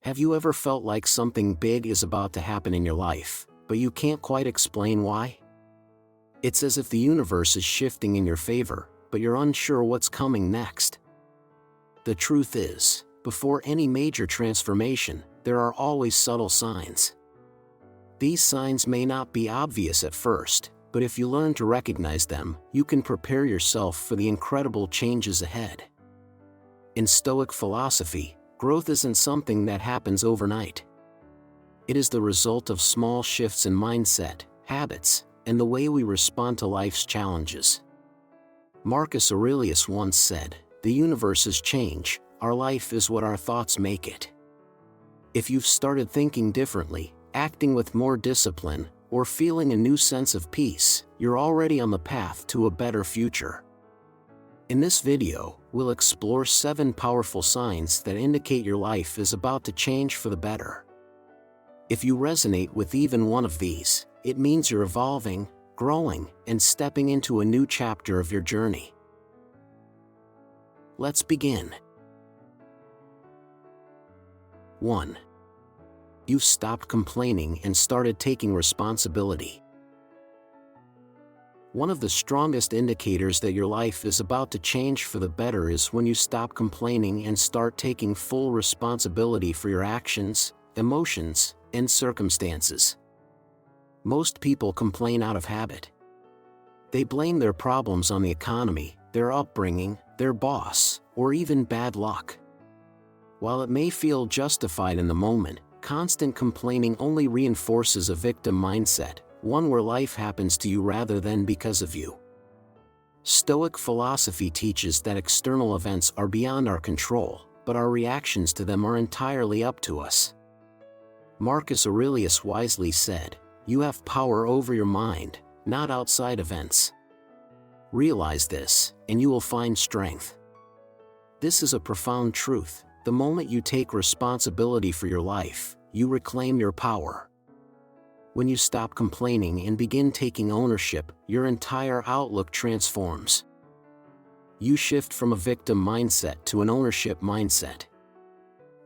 Have you ever felt like something big is about to happen in your life, but you can't quite explain why? It's as if the universe is shifting in your favor, but you're unsure what's coming next. The truth is, before any major transformation, there are always subtle signs. These signs may not be obvious at first, but if you learn to recognize them, you can prepare yourself for the incredible changes ahead. In Stoic philosophy, growth isn't something that happens overnight. It is the result of small shifts in mindset, habits, and the way we respond to life's challenges. Marcus Aurelius once said, "The universe is change, our life is what our thoughts make it." If you've started thinking differently, acting with more discipline, or feeling a new sense of peace, you're already on the path to a better future. In this video, we'll explore 7 powerful signs that indicate your life is about to change for the better. If you resonate with even one of these, it means you're evolving, growing, and stepping into a new chapter of your journey. Let's begin. 1. You've stopped complaining and started taking responsibility. One of the strongest indicators that your life is about to change for the better is when you stop complaining and start taking full responsibility for your actions, emotions, and circumstances. Most people complain out of habit. They blame their problems on the economy, their upbringing, their boss, or even bad luck. While it may feel justified in the moment, constant complaining only reinforces a victim mindset, one where life happens to you rather than because of you. Stoic philosophy teaches that external events are beyond our control, but our reactions to them are entirely up to us. Marcus Aurelius wisely said, "You have power over your mind, not outside events." Realize this, and you will find strength. This is a profound truth. The moment you take responsibility for your life, you reclaim your power. When you stop complaining and begin taking ownership, your entire outlook transforms. You shift from a victim mindset to an ownership mindset.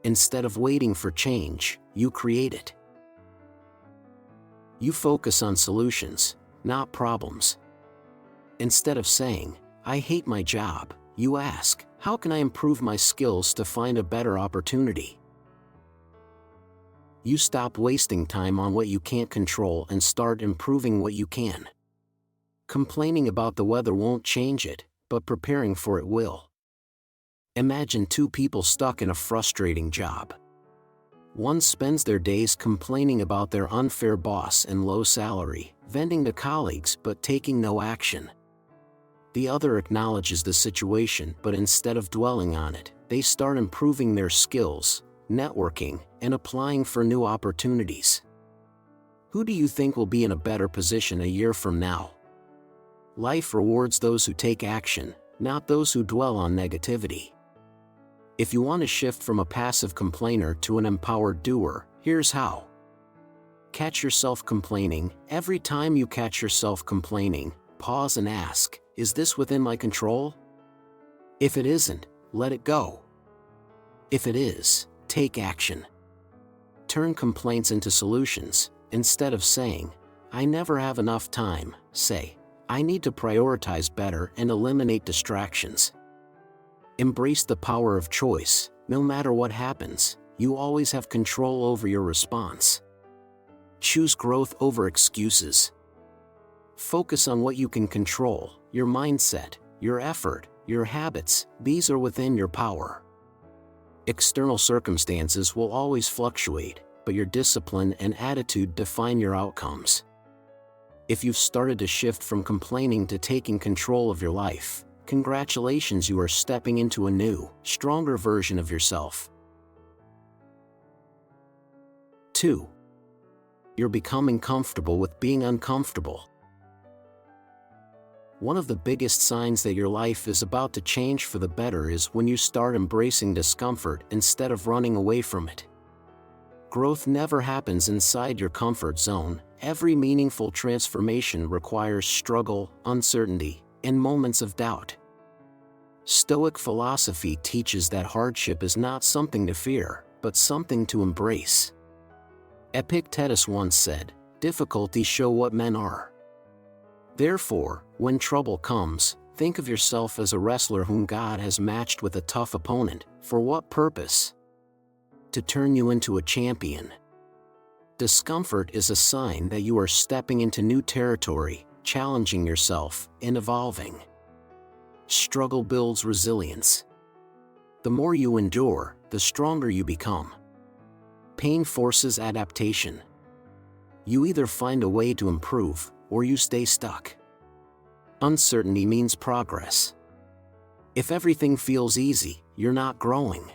Instead of waiting for change, you create it. You focus on solutions, not problems. Instead of saying, "I hate my job," you ask, "How can I improve my skills to find a better opportunity?" You stop wasting time on what you can't control and start improving what you can. Complaining about the weather won't change it, but preparing for it will. Imagine 2 people stuck in a frustrating job. One spends their days complaining about their unfair boss and low salary, venting to colleagues but taking no action. The other acknowledges the situation, but instead of dwelling on it, they start improving their skills, networking, and applying for new opportunities. Who do you think will be in a better position a year from now? Life rewards those who take action, not those who dwell on negativity. If you want to shift from a passive complainer to an empowered doer, here's how. Catch yourself complaining. Every time you catch yourself complaining, pause and ask, "Is this within my control?" If it isn't, let it go. If it is, take action. Turn complaints into solutions. Instead of saying, "I never have enough time," say, "I need to prioritize better and eliminate distractions." Embrace the power of choice. No matter what happens, you always have control over your response. Choose growth over excuses. Focus on what you can control, your mindset, your effort, your habits. These are within your power. External circumstances will always fluctuate, but your discipline and attitude define your outcomes. If you've started to shift from complaining to taking control of your life, congratulations, you are stepping into a new, stronger version of yourself. 2. You're becoming comfortable with being uncomfortable. One of the biggest signs that your life is about to change for the better is when you start embracing discomfort instead of running away from it. Growth never happens inside your comfort zone. Every meaningful transformation requires struggle, uncertainty, and moments of doubt. Stoic philosophy teaches that hardship is not something to fear, but something to embrace. Epictetus once said, "Difficulties show what men are." Therefore, when trouble comes, think of yourself as a wrestler whom God has matched with a tough opponent. For what purpose? To turn you into a champion. Discomfort is a sign that you are stepping into new territory, challenging yourself, and evolving. Struggle builds resilience. The more you endure, the stronger you become. Pain forces adaptation. You either find a way to improve, or you stay stuck. Uncertainty means progress. If everything feels easy, you're not growing.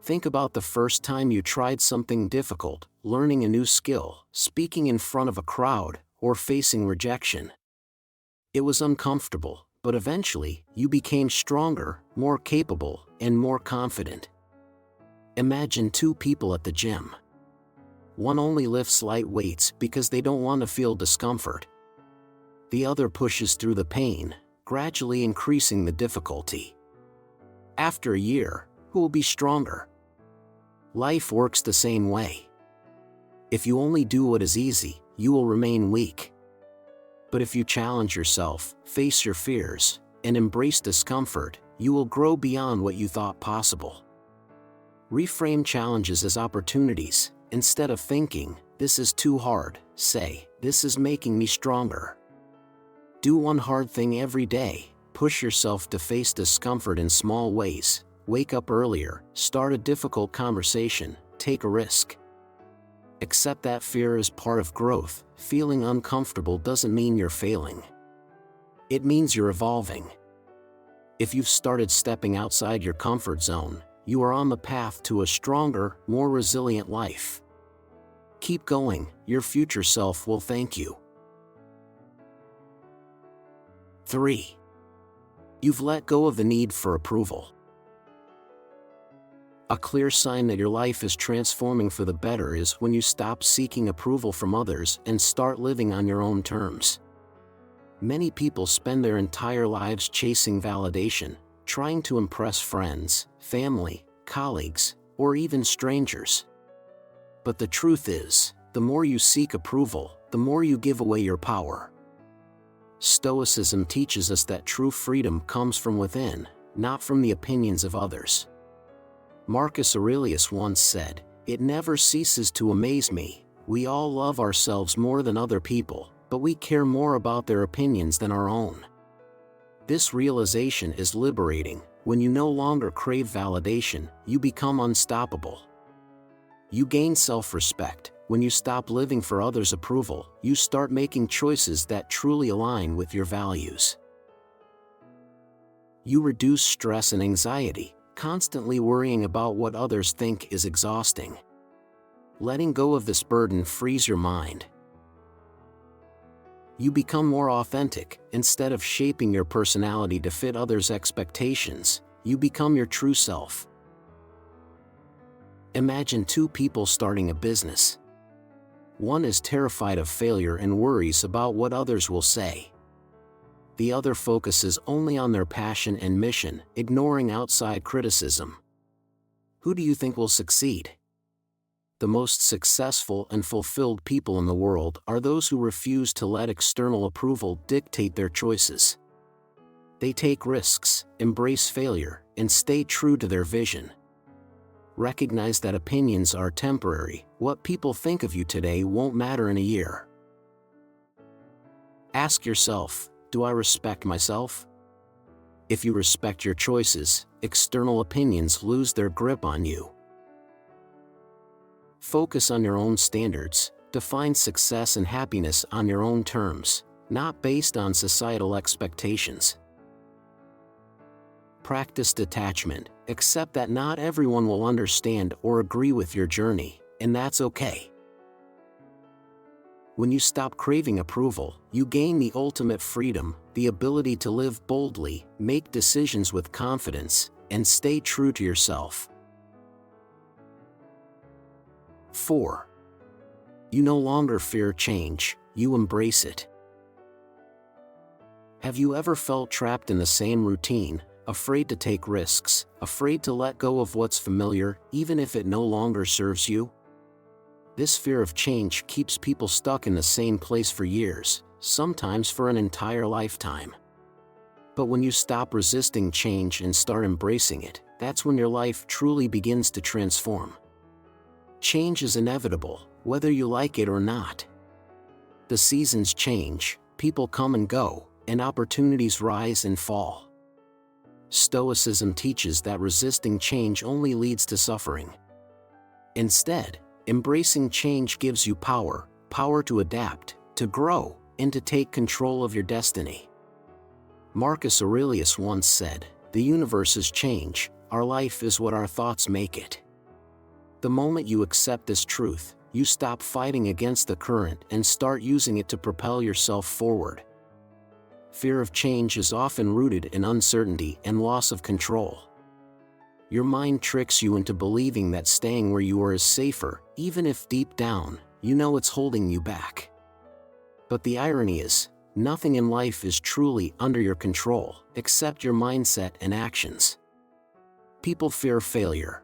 Think about the first time you tried something difficult, learning a new skill, speaking in front of a crowd, or facing rejection. It was uncomfortable, but eventually, you became stronger, more capable, and more confident. Imagine two people at the gym. One only lifts light weights because they don't want to feel discomfort. The other pushes through the pain, gradually increasing the difficulty. After a year, who will be stronger? Life works the same way. If you only do what is easy, you will remain weak. But if you challenge yourself, face your fears, and embrace discomfort, you will grow beyond what you thought possible. Reframe challenges as opportunities. Instead of thinking, "This is too hard," say, "This is making me stronger." Do one hard thing every day. Push yourself to face discomfort in small ways. Wake up earlier, start a difficult conversation, take a risk. Accept that fear is part of growth. Feeling uncomfortable doesn't mean you're failing. It means you're evolving. If you've started stepping outside your comfort zone, you are on the path to a stronger, more resilient life. Keep going, your future self will thank you. 3. You've let go of the need for approval. A clear sign that your life is transforming for the better is when you stop seeking approval from others and start living on your own terms. Many people spend their entire lives chasing validation, trying to impress friends, family, colleagues, or even strangers. But the truth is, the more you seek approval, the more you give away your power. Stoicism teaches us that true freedom comes from within, not from the opinions of others. Marcus Aurelius once said, "It never ceases to amaze me, we all love ourselves more than other people, but we care more about their opinions than our own." This realization is liberating. When you no longer crave validation, you become unstoppable. You gain self-respect. When you stop living for others' approval, you start making choices that truly align with your values. You reduce stress and anxiety. Constantly worrying about what others think is exhausting. Letting go of this burden frees your mind. You become more authentic. Instead of shaping your personality to fit others' expectations, you become your true self. Imagine two people starting a business. One is terrified of failure and worries about what others will say. The other focuses only on their passion and mission, ignoring outside criticism. Who do you think will succeed? The most successful and fulfilled people in the world are those who refuse to let external approval dictate their choices. They take risks, embrace failure, and stay true to their vision. Recognize that opinions are temporary. What people think of you today won't matter in a year. Ask yourself, do I respect myself? If you respect your choices, external opinions lose their grip on you. Focus on your own standards. Define success and happiness on your own terms, not based on societal expectations. Practice detachment. Accept that not everyone will understand or agree with your journey, and that's okay. When you stop craving approval, you gain the ultimate freedom, the ability to live boldly, make decisions with confidence, and stay true to yourself. 4. You no longer fear change, you embrace it. Have you ever felt trapped in the same routine, afraid to take risks, afraid to let go of what's familiar, even if it no longer serves you? This fear of change keeps people stuck in the same place for years, sometimes for an entire lifetime. But when you stop resisting change and start embracing it, that's when your life truly begins to transform. Change is inevitable, whether you like it or not. The seasons change, people come and go, and opportunities rise and fall. Stoicism teaches that resisting change only leads to suffering. Instead, embracing change gives you power to adapt, to grow, and to take control of your destiny. Marcus Aurelius once said, "The universe is change, our life is what our thoughts make it." The moment you accept this truth, you stop fighting against the current and start using it to propel yourself forward. Fear of change is often rooted in uncertainty and loss of control. Your mind tricks you into believing that staying where you are is safer, even if deep down, you know it's holding you back. But the irony is, nothing in life is truly under your control, except your mindset and actions. People fear failure.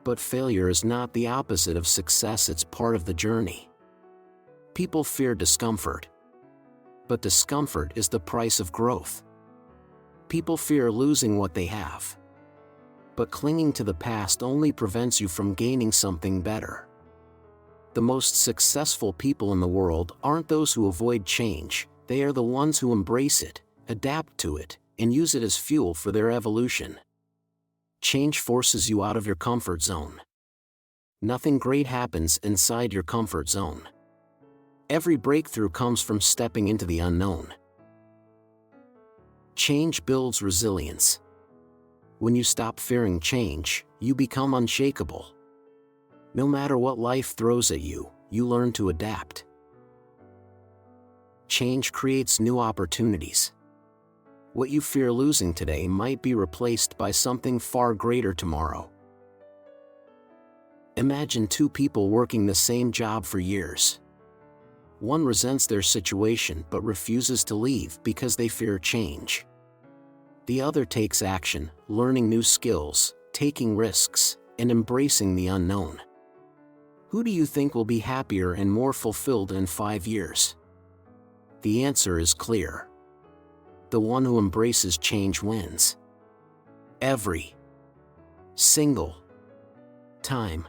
But failure is not the opposite of success, it's part of the journey. People fear discomfort. But discomfort is the price of growth. People fear losing what they have. But clinging to the past only prevents you from gaining something better. The most successful people in the world aren't those who avoid change, they are the ones who embrace it, adapt to it, and use it as fuel for their evolution. Change forces you out of your comfort zone. Nothing great happens inside your comfort zone. Every breakthrough comes from stepping into the unknown. Change builds resilience. When you stop fearing change, you become unshakable. No matter what life throws at you, you learn to adapt. Change creates new opportunities. What you fear losing today might be replaced by something far greater tomorrow. Imagine two people working the same job for years. One resents their situation but refuses to leave because they fear change. The other takes action, learning new skills, taking risks, and embracing the unknown. Who do you think will be happier and more fulfilled in 5 years? The answer is clear. The one who embraces change wins. Every single time.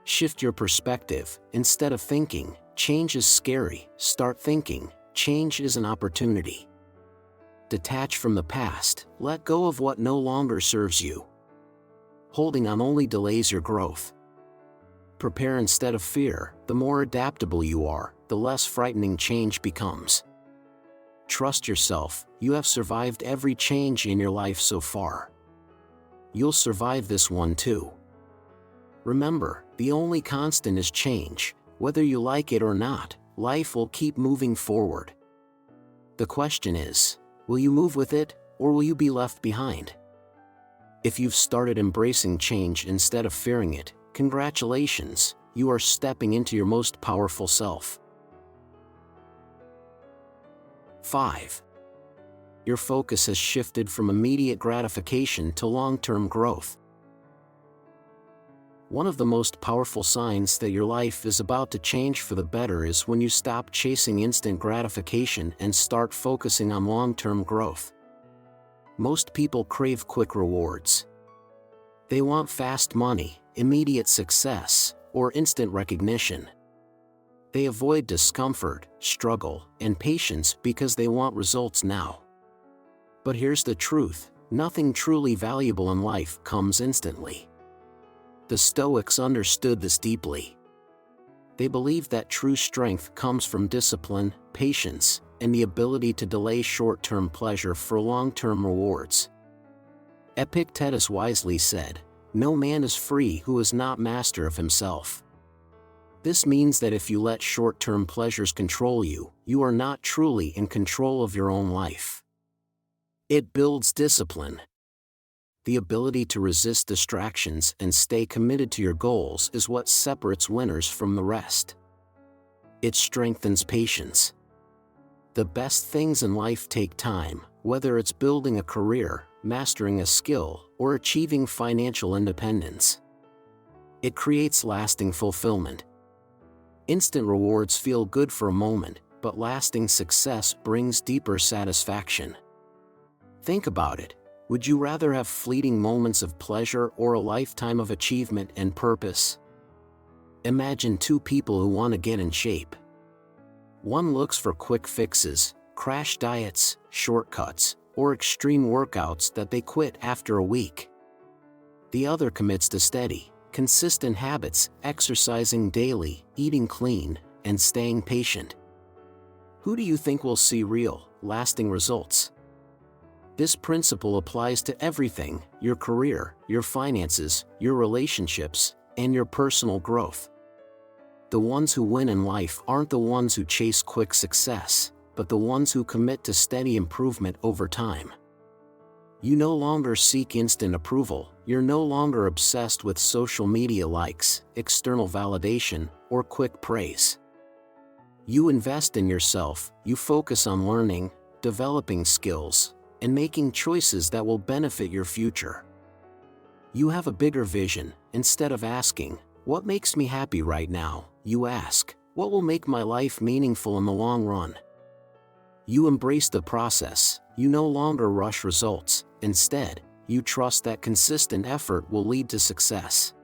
Shift your perspective. Instead of thinking, change is scary, start thinking, change is an opportunity. Detach from the past, let go of what no longer serves you. Holding on only delays your growth. Prepare instead of fear. The more adaptable you are, the less frightening change becomes. Trust yourself, you have survived every change in your life so far. You'll survive this one too. Remember, the only constant is change. Whether you like it or not, life will keep moving forward. The question is, will you move with it, or will you be left behind? If you've started embracing change instead of fearing it, congratulations, you are stepping into your most powerful self. 5. Your focus has shifted from immediate gratification to long-term growth. One of the most powerful signs that your life is about to change for the better is when you stop chasing instant gratification and start focusing on long-term growth. Most people crave quick rewards. They want fast money, immediate success, or instant recognition. They avoid discomfort, struggle, and patience because they want results now. But here's the truth, nothing truly valuable in life comes instantly. The Stoics understood this deeply. They believed that true strength comes from discipline, patience, and the ability to delay short-term pleasure for long-term rewards. Epictetus wisely said, "No man is free who is not master of himself." This means that if you let short-term pleasures control you, you are not truly in control of your own life. It builds discipline. The ability to resist distractions and stay committed to your goals is what separates winners from the rest. It strengthens patience. The best things in life take time, whether it's building a career, mastering a skill, or achieving financial independence. It creates lasting fulfillment. Instant rewards feel good for a moment, but lasting success brings deeper satisfaction. Think about it. Would you rather have fleeting moments of pleasure or a lifetime of achievement and purpose? Imagine two people who want to get in shape. One looks for quick fixes, crash diets, shortcuts, or extreme workouts that they quit after a week. The other commits to steady, consistent habits, exercising daily, eating clean, and staying patient. Who do you think will see real, lasting results? This principle applies to everything: your career, your finances, your relationships, and your personal growth. The ones who win in life aren't the ones who chase quick success, but the ones who commit to steady improvement over time. You no longer seek instant approval, you're no longer obsessed with social media likes, external validation, or quick praise. You invest in yourself, you focus on learning, developing skills, and making choices that will benefit your future. You have a bigger vision. Instead of asking, "What makes me happy right now?" you ask, "What will make my life meaningful in the long run?" You embrace the process. You no longer rush results. Instead, you trust that consistent effort will lead to success.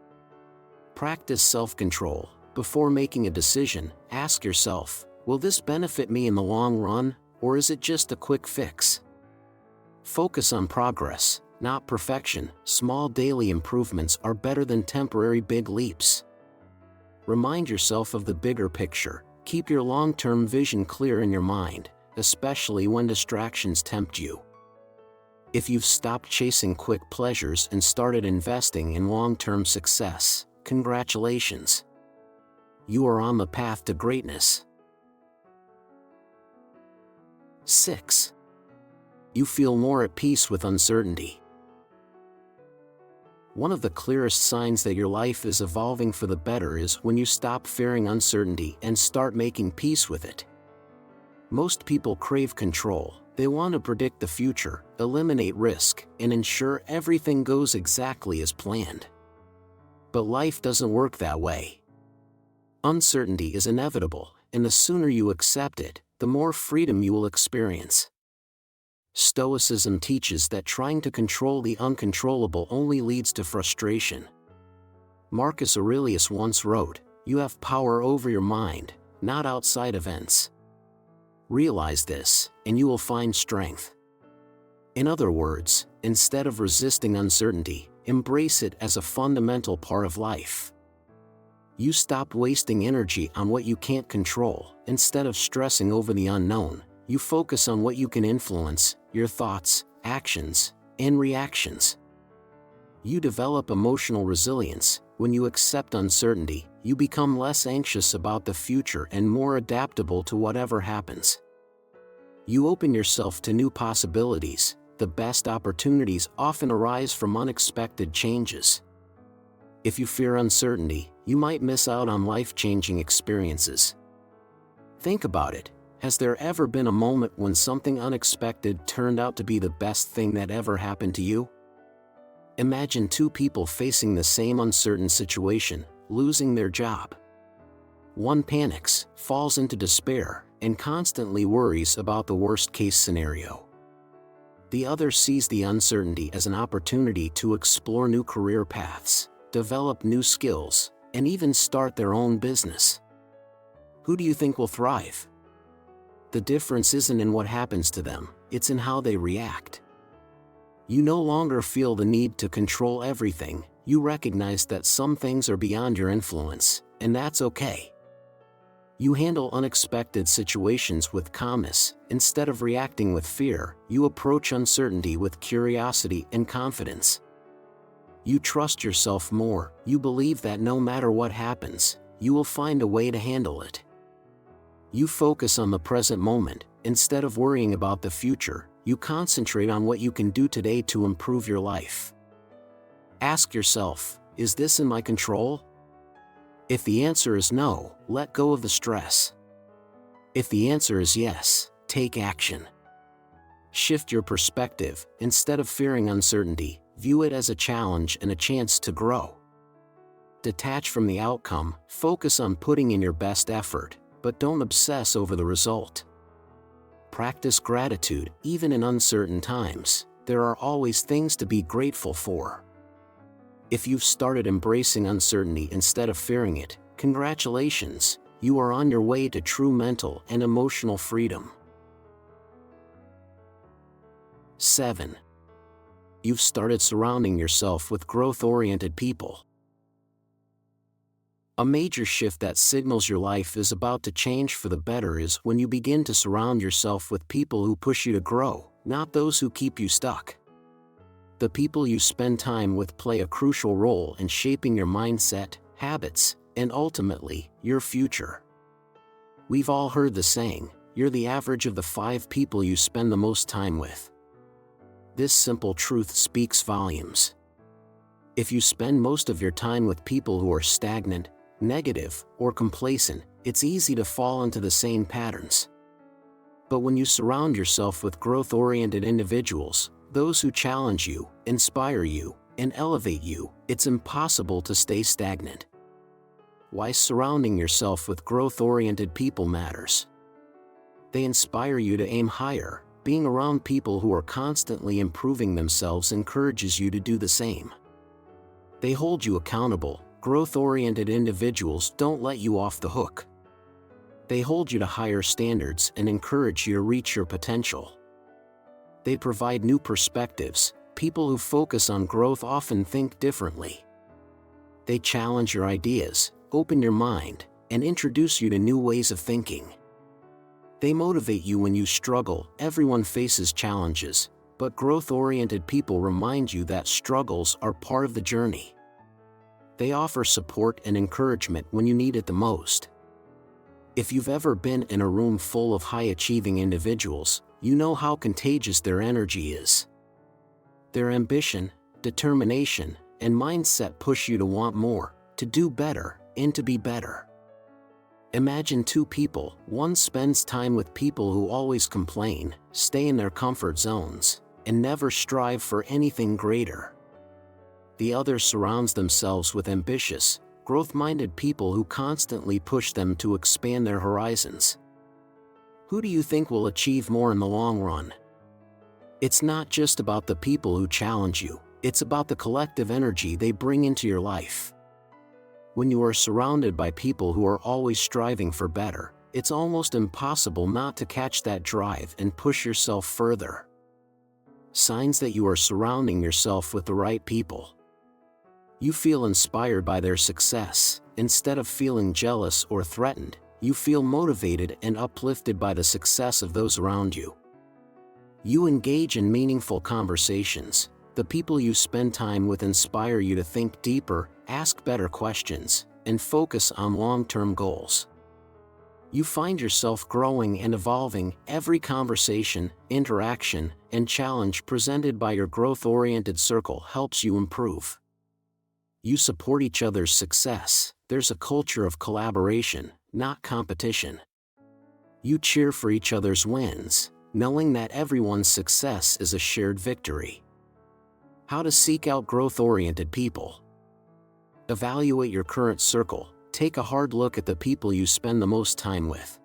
Practice self-control. Before making a decision, ask yourself, will this benefit me in the long run, or is it just a quick fix? Focus on progress, not perfection. Small daily improvements are better than temporary big leaps. Remind yourself of the bigger picture. Keep your long-term vision clear in your mind, especially when distractions tempt you. If you've stopped chasing quick pleasures and started investing in long-term success, congratulations. You are on the path to greatness. 6. You feel more at peace with uncertainty. One of the clearest signs that your life is evolving for the better is when you stop fearing uncertainty and start making peace with it. Most people crave control. They want to predict the future, eliminate risk, and ensure everything goes exactly as planned. But life doesn't work that way. Uncertainty is inevitable, and the sooner you accept it, the more freedom you will experience. Stoicism teaches that trying to control the uncontrollable only leads to frustration. Marcus Aurelius once wrote, "You have power over your mind, not outside events." Realize this, and you will find strength. In other words, instead of resisting uncertainty, embrace it as a fundamental part of life. You stop wasting energy on what you can't control. Instead of stressing over the unknown, you focus on what you can influence: your thoughts, actions, and reactions. You develop emotional resilience. When you accept uncertainty, you become less anxious about the future and more adaptable to whatever happens. You open yourself to new possibilities. The best opportunities often arise from unexpected changes. If you fear uncertainty, you might miss out on life-changing experiences. Think about it. Has there ever been a moment when something unexpected turned out to be the best thing that ever happened to you? Imagine two people facing the same uncertain situation, losing their job. One panics, falls into despair, and constantly worries about the worst-case scenario. The other sees the uncertainty as an opportunity to explore new career paths, develop new skills, and even start their own business. Who do you think will thrive? The difference isn't in what happens to them, it's in how they react. You no longer feel the need to control everything. You recognize that some things are beyond your influence, and that's okay. You handle unexpected situations with calmness. Instead of reacting with fear, you approach uncertainty with curiosity and confidence. You trust yourself more. You believe that no matter what happens, you will find a way to handle it. You focus on the present moment. Instead of worrying about the future, you concentrate on what you can do today to improve your life. Ask yourself, is this in my control? If the answer is no, let go of the stress. If the answer is yes, take action. Shift your perspective. Instead of fearing uncertainty, view it as a challenge and a chance to grow. Detach from the outcome, focus on putting in your best effort, but don't obsess over the result. Practice gratitude. Even in uncertain times, there are always things to be grateful for. If you've started embracing uncertainty instead of fearing it, congratulations, you are on your way to true mental and emotional freedom. 7. You've started surrounding yourself with growth-oriented people. A major shift that signals your life is about to change for the better is when you begin to surround yourself with people who push you to grow, not those who keep you stuck. The people you spend time with play a crucial role in shaping your mindset, habits, and ultimately, your future. We've all heard the saying, you're the average of the 5 people you spend the most time with. This simple truth speaks volumes. If you spend most of your time with people who are stagnant, negative, or complacent, it's easy to fall into the same patterns. But when you surround yourself with growth-oriented individuals, those who challenge you, inspire you, and elevate you, it's impossible to stay stagnant. Why surrounding yourself with growth-oriented people matters. They inspire you to aim higher. Being around people who are constantly improving themselves encourages you to do the same. They hold you accountable. Growth-oriented individuals don't let you off the hook. They hold you to higher standards and encourage you to reach your potential. They provide new perspectives. People who focus on growth often think differently. They challenge your ideas, open your mind, and introduce you to new ways of thinking. They motivate you when you struggle. Everyone faces challenges, but growth-oriented people remind you that struggles are part of the journey. They offer support and encouragement when you need it the most. If you've ever been in a room full of high-achieving individuals, you know how contagious their energy is. Their ambition, determination, and mindset push you to want more, to do better, and to be better. Imagine 2 people. One spends time with people who always complain, stay in their comfort zones, and never strive for anything greater. The other surrounds themselves with ambitious, growth-minded people who constantly push them to expand their horizons. Who do you think will achieve more in the long run? It's not just about the people who challenge you, it's about the collective energy they bring into your life. When you are surrounded by people who are always striving for better, it's almost impossible not to catch that drive and push yourself further. Signs that you are surrounding yourself with the right people. You feel inspired by their success. Instead of feeling jealous or threatened, you feel motivated and uplifted by the success of those around you. You engage in meaningful conversations. The people you spend time with inspire you to think deeper, ask better questions, and focus on long-term goals. You find yourself growing and evolving. Every conversation, interaction, and challenge presented by your growth-oriented circle helps you improve. You support each other's success. There's a culture of collaboration, not competition. You cheer for each other's wins, knowing that everyone's success is a shared victory. How to seek out growth-oriented people. Evaluate your current circle. Take a hard look at the people you spend the most time with.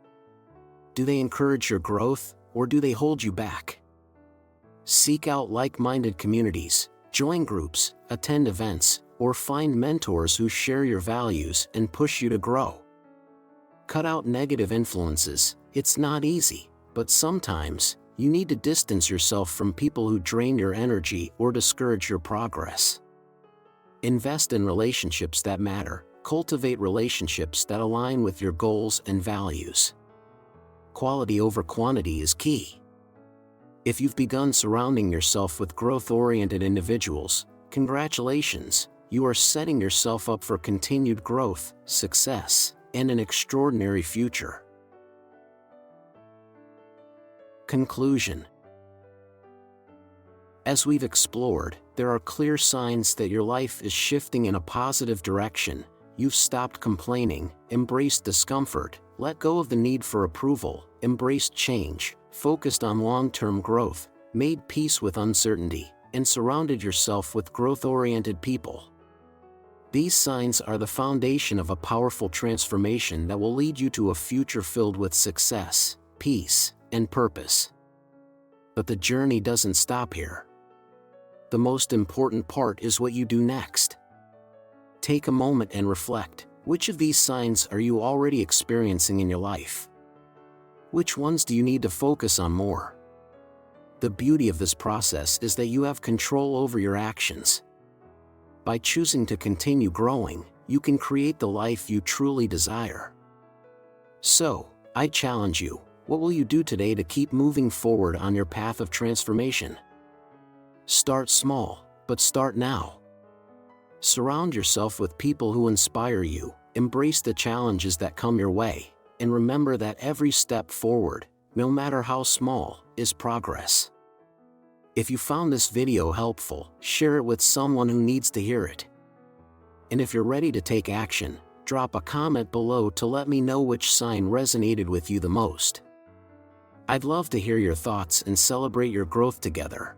Do they encourage your growth, or do they hold you back? Seek out like-minded communities, join groups, attend events, or find mentors who share your values and push you to grow. Cut out negative influences. It's not easy, but sometimes, you need to distance yourself from people who drain your energy or discourage your progress. Invest in relationships that matter. Cultivate relationships that align with your goals and values. Quality over quantity is key. If you've begun surrounding yourself with growth-oriented individuals, congratulations, you are setting yourself up for continued growth, success, and an extraordinary future. Conclusion. As we've explored, there are clear signs that your life is shifting in a positive direction. You've stopped complaining, embraced discomfort, let go of the need for approval, embraced change, focused on long-term growth, made peace with uncertainty, and surrounded yourself with growth-oriented people. These signs are the foundation of a powerful transformation that will lead you to a future filled with success, peace, and purpose. But the journey doesn't stop here. The most important part is what you do next. Take a moment and reflect. Which of these signs are you already experiencing in your life? Which ones do you need to focus on more? The beauty of this process is that you have control over your actions. By choosing to continue growing, you can create the life you truly desire. So, I challenge you, what will you do today to keep moving forward on your path of transformation? Start small, but start now. Surround yourself with people who inspire you, embrace the challenges that come your way, and remember that every step forward, no matter how small, is progress. If you found this video helpful, share it with someone who needs to hear it. And if you're ready to take action, drop a comment below to let me know which sign resonated with you the most. I'd love to hear your thoughts and celebrate your growth together.